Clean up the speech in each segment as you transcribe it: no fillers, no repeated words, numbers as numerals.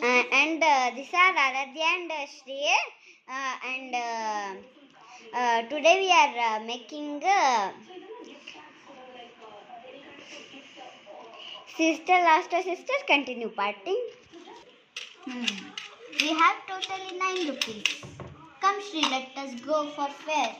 And these are Aradhya and Shri. And today we are making sister last sister continue parting. We have totally 9 rupees. Come Shri, let us go for fair.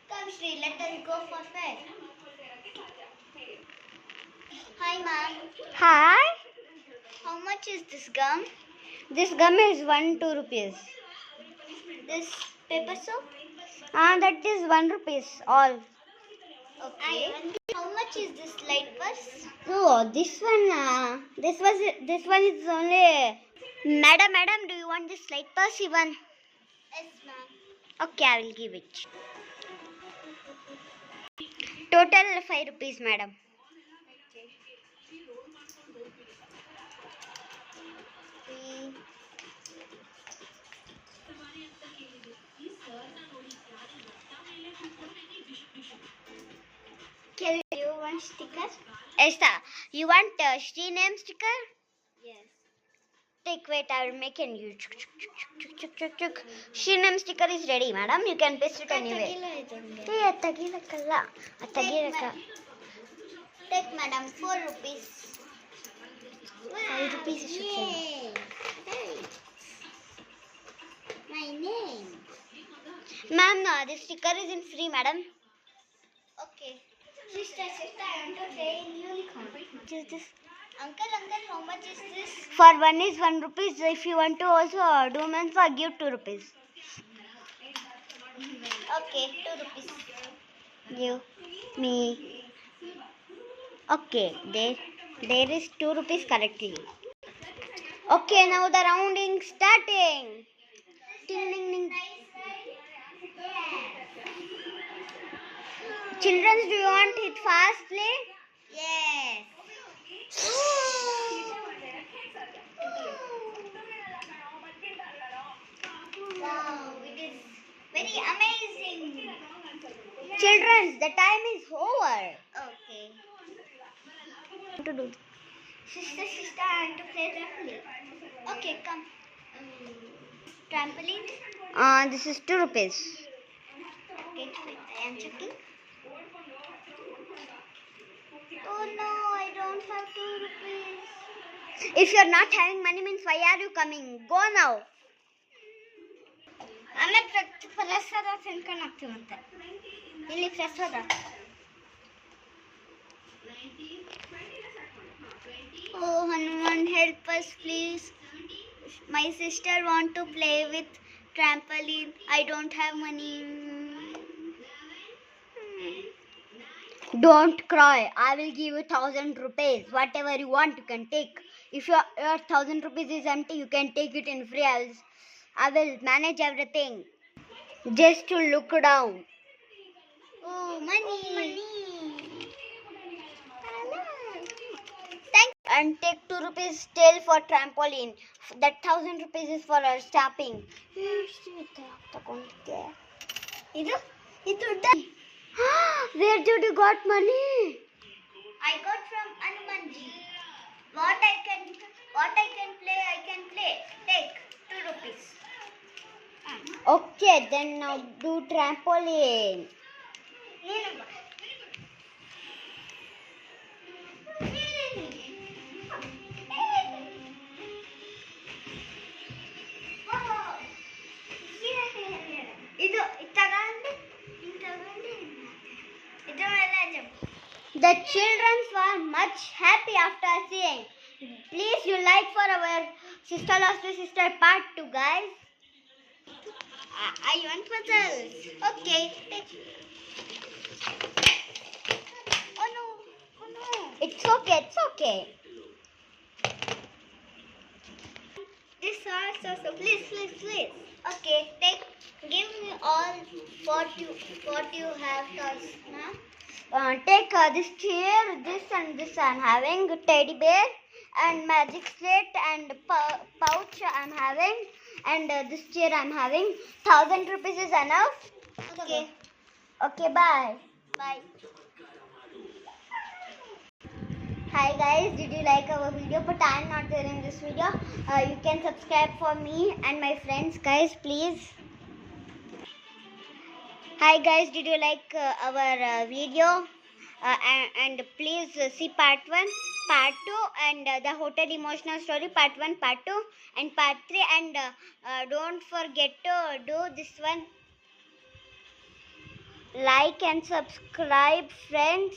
Come Shri, let us go for fair. Hi ma'am. Hi. How much is this gum? This gum is 2 rupees. This paper soap? That is 1 rupees all. Okay. How much is this light purse? Oh, this one is only. Madam, do you want this light purse even? Yes ma'am. Okay, I will give it. Total 5 rupees, madam. Can you want sticker? Esther, you want Shri name sticker? Yes. Take, wait, I will make an you. Shri name sticker is ready, madam. You can paste it anywhere. Take madam, 4 rupees. 5 rupees you should say. My name. Ma'am, this sticker is in free, madam. Okay. Sister, I want to play in unicorn. What is this? Uncle, how much is this? For one is 1 rupees. If you want to also do means give 2 rupees. Okay, 2 rupees. Give me. Okay, there is 2 rupees correctly. Okay, now the rounding starting. Ding, ding, ding. Children, do you want it fastly? Yes. Wow, it is very amazing. Children, the time is over. Okay. What to do? Sister, I want to play trampoline. Okay, come. Trampoline? This is 2 rupees. Okay, wait, I am checking. Oh no, I don't have 2 rupees. If you are not having money means why are you coming? Go now. ಆಮೇಲೆ ಪ್ರಸಾದ ತಿನ್ಕೊಂಡು ಹೋಗ್ತೀವಿ ಮತ್ತೆ ಇಲ್ಲಿ ಪ್ರಸಾದ. Oh Hanuman, help us please. My sister want to play with trampoline. I don't have money. Don't cry. I will give you 1,000 rupees. Whatever you want, you can take. If your 1,000 rupees is empty, you can take it in free. I will manage everything. Just to look down. Oh, money. And take 2 rupees still for trampoline. That 1,000 rupees is for stamping. Where did you got money? I got from Hanumanji. What I can play, I can play. Take 2 rupees. Okay, then now do trampoline. The children were much happy after seeing. Please you like for our sister lost to sister part 2, guys. I want puzzles. Okay. Oh no. It's okay. This also. Please. Okay, give me all what you have toys, ma'am. Take this chair, this and this. I'm having teddy bear and magic slate and pouch I'm having, and this chair I'm having. 1,000 rupees is enough. Okay. Okay, bye. Bye. Hi guys, did you like our video? But I'm not there in this video. You can subscribe for me and my friends, guys, please. Hi guys, did you like our video? And please see part 1, part 2, and the hotel emotional story part 1, part 2, and part 3. And don't forget to do this one. Like and subscribe, friends.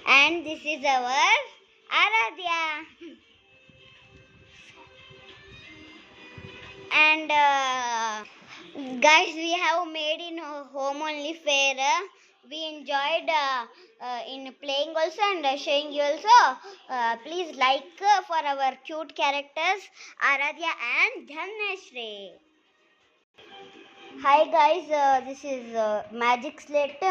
And this is our Aradhya. And guys, we have made in home only fair. We enjoyed in playing also and showing you also. Please like for our cute characters Aradhya and Dhanashri. Hi guys, this is Magic Slate.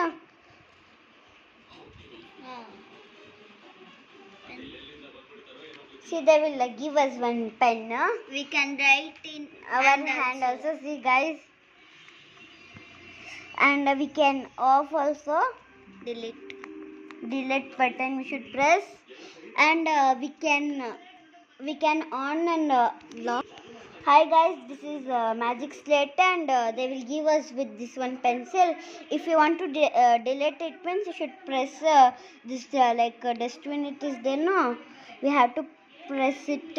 See, they will give us one pen. We can write in Our hand also. See guys. And we can off also. Delete button we should press. And we can on and lock. Hi guys, this is Magic Slate, and they will give us with this one pencil. If you want to delete it means you should press this dustbin it is there, no? We have to press it.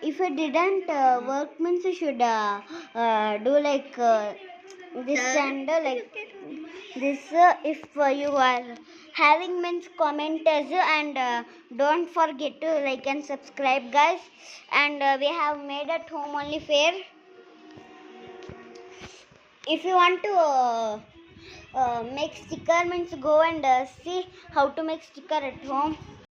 If it didn't work means you should do this and this. If you are having means comment us, and don't forget to like and subscribe guys. And we have made at home only fair. If you want to make sticker means go and see how to make sticker at home.